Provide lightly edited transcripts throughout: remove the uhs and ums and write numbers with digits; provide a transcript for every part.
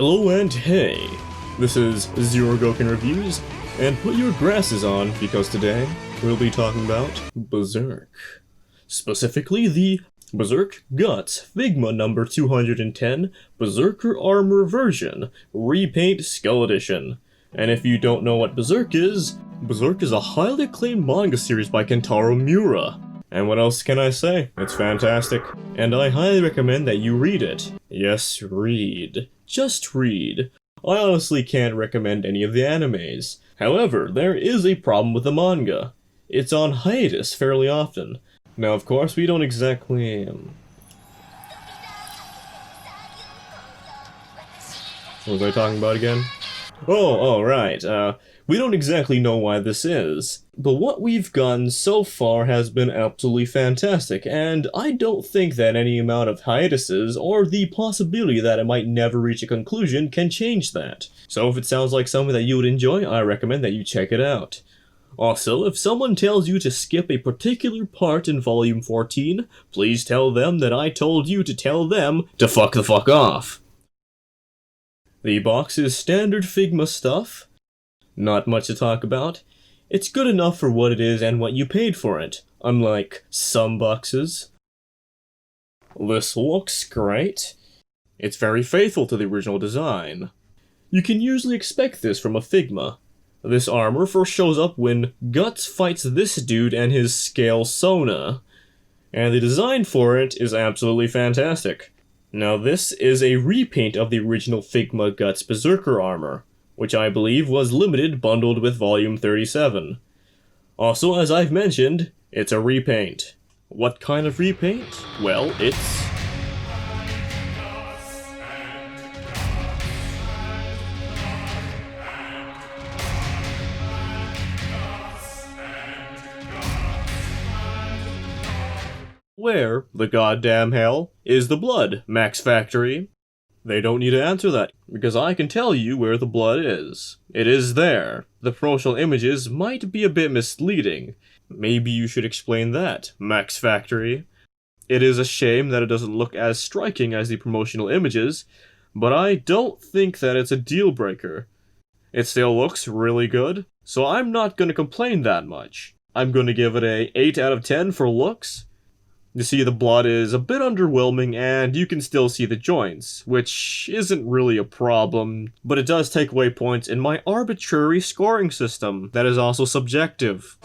Hello and hey, this is ZEROGOkin Reviews, and put your glasses on because today we'll be talking about Berserk. Specifically the Berserk Guts Figma number 210 Berserker Armor version, Repaint Skull Edition. And if you don't know what Berserk is a highly acclaimed manga series by Kentaro Miura. And what else can I say? It's fantastic. And I highly recommend that you read it. Yes, read. Just read. I honestly can't recommend any of the animes. However, there is a problem with the manga. It's on hiatus fairly often. Now, of course, we don't exactly... What was I talking about again? Oh, right. We don't exactly know why this is, but what we've gotten so far has been absolutely fantastic, and I don't think that any amount of hiatuses, or the possibility that it might never reach a conclusion, can change that. So if it sounds like something that you would enjoy, I recommend that you check it out. Also, if someone tells you to skip a particular part in Volume 14, please tell them that I told you to tell them to fuck the fuck off. The box is standard Figma stuff. Not much to talk about. It's good enough for what it is and what you paid for it, unlike some boxes. This looks great. It's very faithful to the original design. You can usually expect this from a Figma. This armor first shows up when Guts fights this dude and his scale Sona, and the design for it is absolutely fantastic. Now this is a repaint of the original Figma Guts Berserker Armor, which I believe was limited bundled with Volume 37. Also, as I've mentioned, it's a repaint. What kind of repaint? Well, it's... Where the goddamn hell is the blood, Max Factory? They don't need to answer that, because I can tell you where the blood is. It is there. The promotional images might be a bit misleading. Maybe you should explain that, Max Factory. It is a shame that it doesn't look as striking as the promotional images, but I don't think that it's a deal breaker. It still looks really good, so I'm not gonna complain that much. I'm gonna give it a 8 out of 10 for looks. You see, the blood is a bit underwhelming, and you can still see the joints, which isn't really a problem, but it does take away points in my arbitrary scoring system that is also subjective.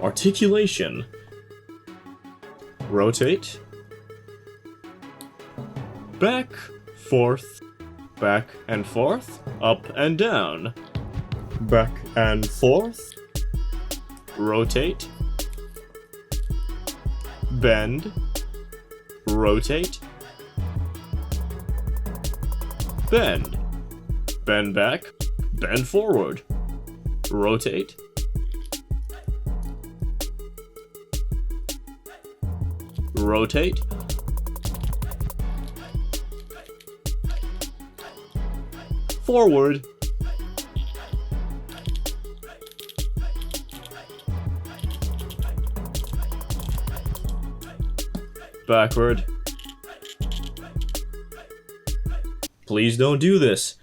Articulation. Rotate. Back, forth. Back and forth, up and down. Back and forth. Rotate. Bend. Rotate. Bend. Bend back. Bend forward. Rotate. Rotate. Forward. Backward. Please don't do this.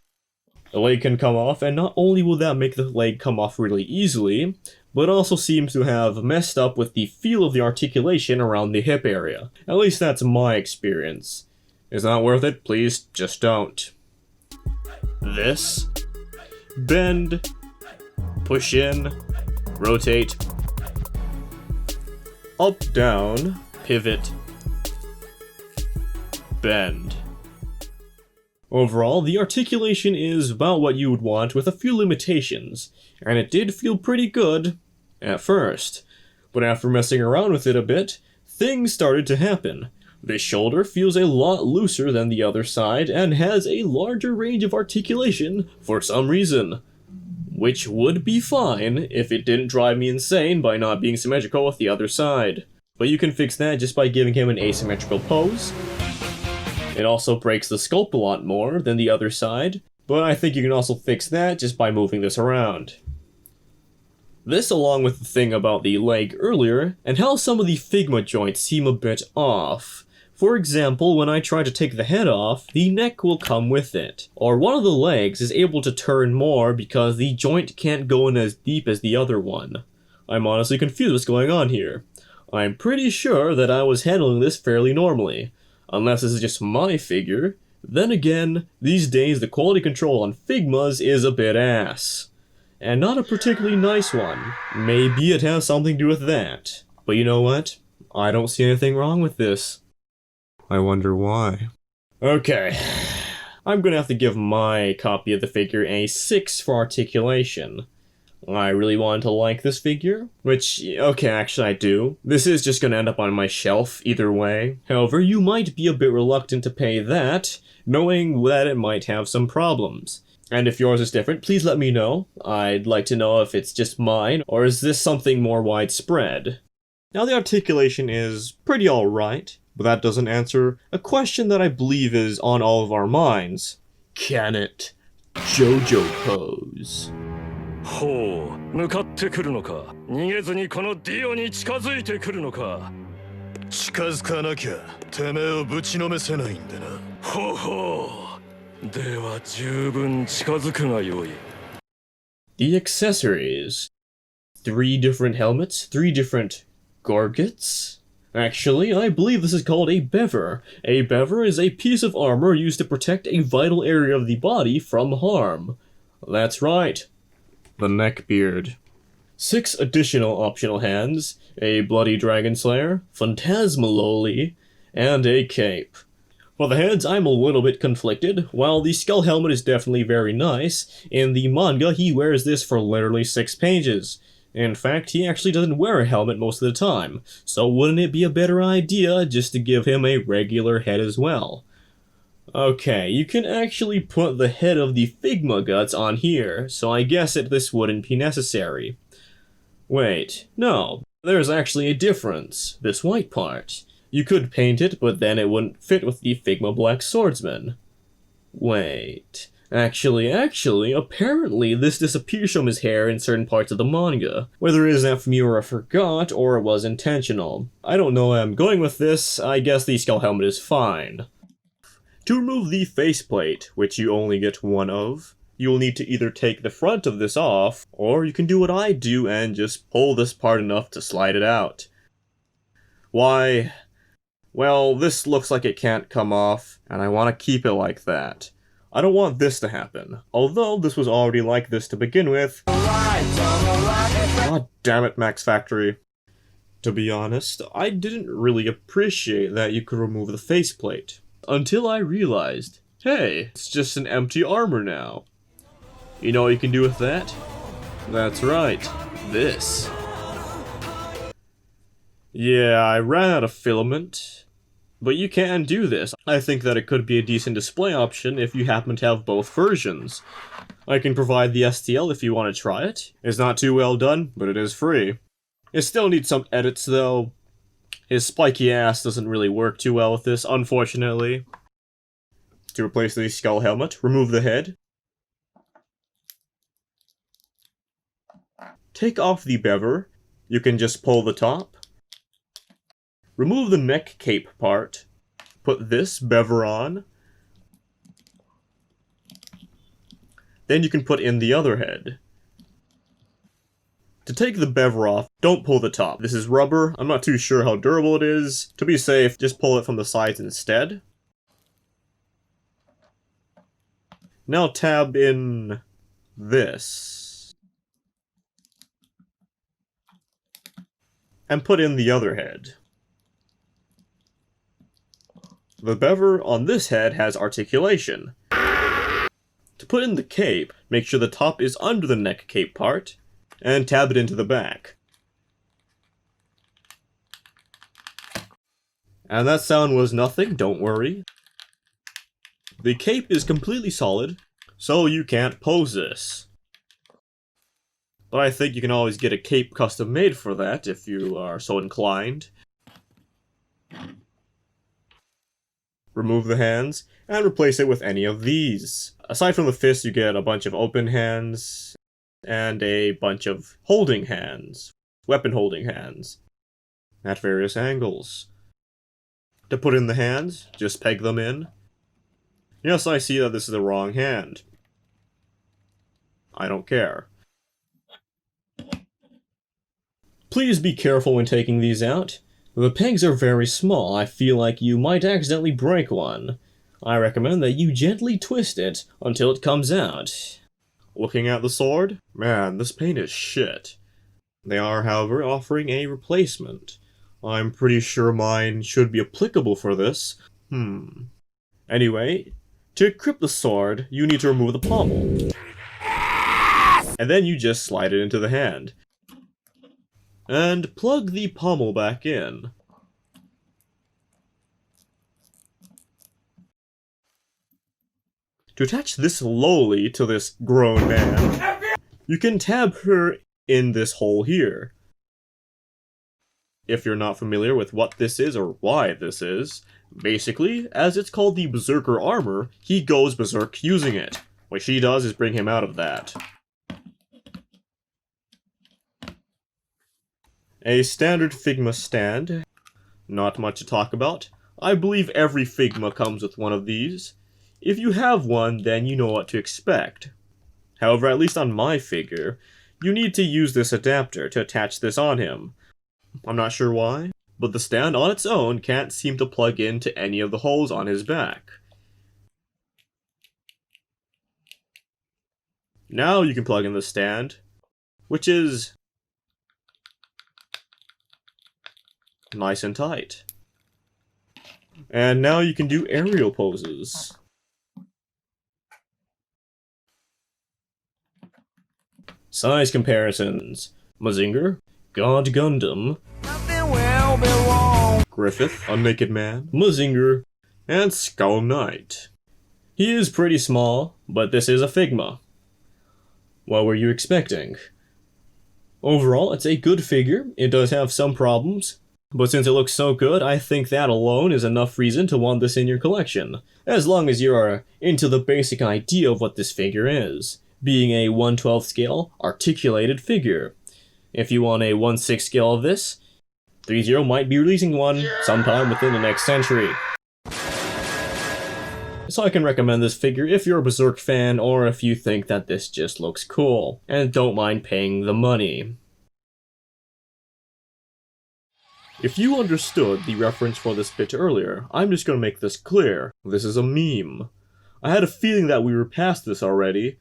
The leg can come off, and not only will that make the leg come off really easily, but also seems to have messed up with the feel of the articulation around the hip area. At least that's my experience. It's not worth it, please just don't. This, bend, push in, rotate, up, down, pivot, bend. Overall, the articulation is about what you would want with a few limitations, and it did feel pretty good at first, but after messing around with it a bit, things started to happen. This shoulder feels a lot looser than the other side and has a larger range of articulation for some reason. Which would be fine if it didn't drive me insane by not being symmetrical with the other side. But you can fix that just by giving him an asymmetrical pose. It also breaks the sculpt a lot more than the other side, but I think you can also fix that just by moving this around. This along with the thing about the leg earlier, and how some of the Figma joints seem a bit off. For example, when I try to take the head off, the neck will come with it. Or one of the legs is able to turn more because the joint can't go in as deep as the other one. I'm honestly confused what's going on here. I'm pretty sure that I was handling this fairly normally. Unless this is just my figure. Then again, these days the quality control on Figmas is a bit ass. And not a particularly nice one. Maybe it has something to do with that. But you know what? I don't see anything wrong with this. I wonder why. Okay. I'm gonna have to give my copy of the figure a 6 for articulation. I really wanted to like this figure, which, okay, actually I do. This is just gonna end up on my shelf either way. However, you might be a bit reluctant to pay that, knowing that it might have some problems. And if yours is different, please let me know. I'd like to know if it's just mine, or is this something more widespread? Now the articulation is pretty alright, but that doesn't answer a question that I believe is on all of our minds. Can it JoJo pose? ほう、向かってくるのか。逃げずにこのディオに近づいてくるのか。近づかなきゃてめえをぶちのめせないんでな。ほうほう。では十分近づくがよい。The accessories. 3 different helmets, 3 different gorgets? Actually, I believe this is called a bever. A bever is a piece of armor used to protect a vital area of the body from harm. That's right. The neckbeard. 6 additional optional hands, a bloody dragon slayer, phantasmaloli, and a cape. For the heads, I'm a little bit conflicted. While the skull helmet is definitely very nice, in the manga he wears this for literally 6 pages. In fact, he actually doesn't wear a helmet most of the time, so wouldn't it be a better idea just to give him a regular head as well? Okay, you can actually put the head of the Figma Guts on here, so I guess this wouldn't be necessary. Wait, no, there's actually a difference. This white part. You could paint it, but then it wouldn't fit with the Figma Black Swordsman. Wait. Actually, apparently this disappears from his hair in certain parts of the manga. Whether it is that Fumura forgot, or it was intentional. I don't know where I'm going with this, I guess the skull helmet is fine. To remove the faceplate, which you only get 1 of, you'll need to either take the front of this off, or you can do what I do and just pull this part enough to slide it out. Why? Well, this looks like it can't come off, and I want to keep it like that. I don't want this to happen, although this was already like this to begin with. God damn it, Max Factory. To be honest, I didn't really appreciate that you could remove the faceplate, until I realized, hey, it's just an empty armor now. You know what you can do with that? That's right, this. Yeah, I ran out of filament, but you can do this. I think that it could be a decent display option if you happen to have both versions. I can provide the STL if you want to try it. It's not too well done, but it is free. It still needs some edits though. His spiky ass doesn't really work too well with this, unfortunately. To replace the skull helmet, remove the head. Take off the bever. You can just pull the top. Remove the neck cape part. Put this bever on. Then you can put in the other head. To take the bever off, don't pull the top. This is rubber. I'm not too sure how durable it is. To be safe, just pull it from the sides instead. Now tab in this. And put in the other head. The bever on this head has articulation. To put in the cape, make sure the top is under the neck cape part, and tab it into the back. And that sound was nothing, don't worry. The cape is completely solid, so you can't pose this. But I think you can always get a cape custom made for that if you are so inclined. Remove the hands, and replace it with any of these. Aside from the fist, you get a bunch of open hands, and a bunch of holding hands, weapon holding hands, at various angles. To put in the hands, just peg them in. Yes, I see that this is the wrong hand. I don't care. Please be careful when taking these out. The pegs are very small. I feel like you might accidentally break one. I recommend that you gently twist it until it comes out. Looking at the sword? Man, this paint is shit. They are, however, offering a replacement. I'm pretty sure mine should be applicable for this. Anyway, to equip the sword, you need to remove the pommel. And then you just slide it into the hand. And plug the pommel back in. To attach this lowly to this grown man, you can tab her in this hole here. If you're not familiar with what this is or why this is, basically, as it's called the Berserker Armor, he goes berserk using it. What she does is bring him out of that. A standard Figma stand. Not much to talk about. I believe every Figma comes with one of these. If you have one, then you know what to expect. However, at least on my figure, you need to use this adapter to attach this on him. I'm not sure why, but the stand on its own can't seem to plug into any of the holes on his back. Now you can plug in the stand, which is nice and tight. And now you can do aerial poses. Size comparisons. Mazinger, God Gundam, Griffith, a naked man, Mazinger, and Skull Knight. He is pretty small, but this is a Figma. What were you expecting? Overall, it's a good figure. It does have some problems, but since it looks so good, I think that alone is enough reason to want this in your collection, as long as you are into the basic idea of what this figure is, being a 1/12 scale, articulated figure. If you want a 1/6 scale of this, 3-0 might be releasing one sometime within the next century. So I can recommend this figure if you're a Berserk fan or if you think that this just looks cool, and don't mind paying the money. If you understood the reference for this bit earlier, I'm just gonna make this clear. This is a meme. I had a feeling that we were past this already,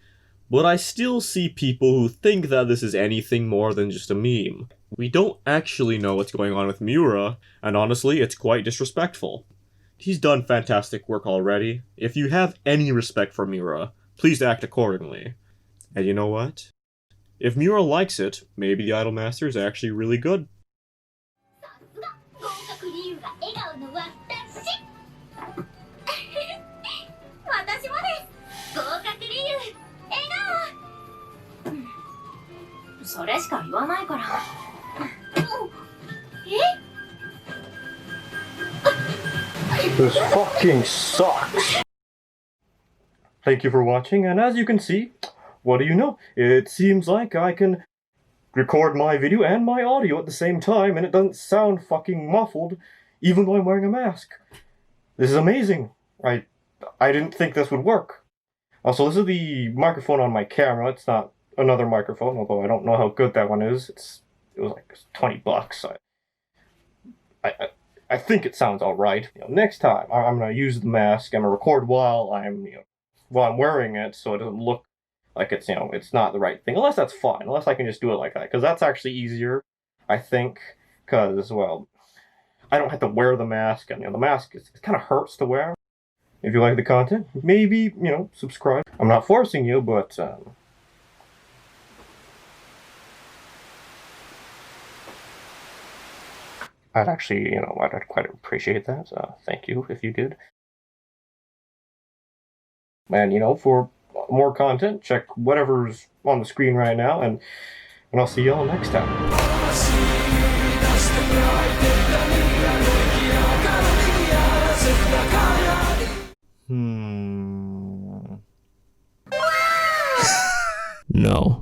but I still see people who think that this is anything more than just a meme. We don't actually know what's going on with Miura, and honestly, it's quite disrespectful. He's done fantastic work already. If you have any respect for Miura, please act accordingly. And you know what? If Miura likes it, maybe the Idolmaster is actually really good. This fucking sucks! Thank you for watching, and as you can see, what do you know? It seems like I can record my video and my audio at the same time, and it doesn't sound fucking muffled, even though I'm wearing a mask. This is amazing. I didn't think this would work. Also, this is the microphone on my camera. It's not another microphone, although I don't know how good that one is. It was like $20. I think it sounds all right. Next time I'm gonna use the mask. I'm gonna record while I'm wearing it, so it doesn't look like it's it's not the right thing. Unless that's fine. Unless I can just do it like that, because that's actually easier, I think. Because I don't have to wear the mask, and the mask it kind of hurts to wear. If you like the content, maybe subscribe. I'm not forcing you, but I'd actually, I'd quite appreciate that. Thank you if you did. And, for more content, check whatever's on the screen right now, and I'll see y'all next time. No.